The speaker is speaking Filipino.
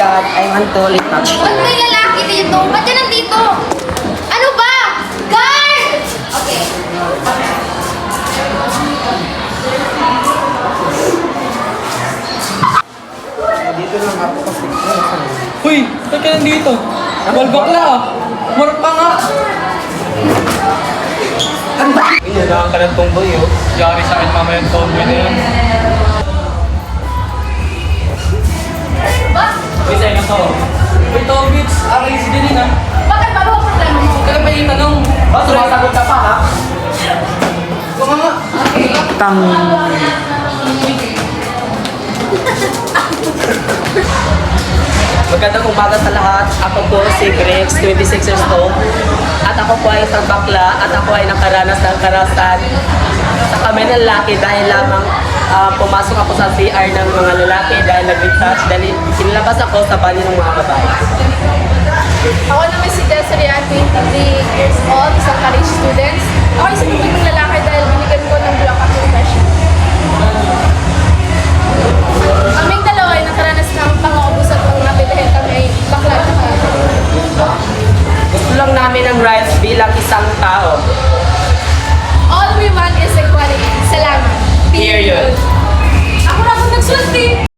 God, I want to touch you. Ba't may lalaki dito? Ba't ka nandito? Ano ba? Guard! Okay. Dito lang ako kasi. Uy, ba't ka nandito? Balbakla ah. Marap ka nga. Uy, nalakan ka ng tomboy oh. Yari sa akin mamaya yung tomboy na yan. Ba? Uy, sa'yo na to. Uy, Tobits, RAC din ah. Bakit ba? Ano ang problema mo? Huwag ka lang may tanong. Ba, sumasagot ka pa ha? Ikaw nga nga. Okay. Tang. Magandang umaga sa lahat. Ako po si Grex, 26 years old. At ako po ay isang bakla at ako ay nakaranas ng karasan sa kami ng lalaki dahil lamang pumasok ako sa CR ng mga lalaki dahil nag-retouch dahil sinilabas ako sa bali ng mga babae. Ako naman si Desiree, 23 years old, isang college student. Ako isang ng lalaki dahil binigyan ko ng block up confession. Kaming dalawa ay nakaranas ng pang-aubos at pang-nabi dahil kami ay bakla at Gusto lang namin ng rights bilang isang tao. all we want is equality. Salamat. Period. Ako na ako nagsulti.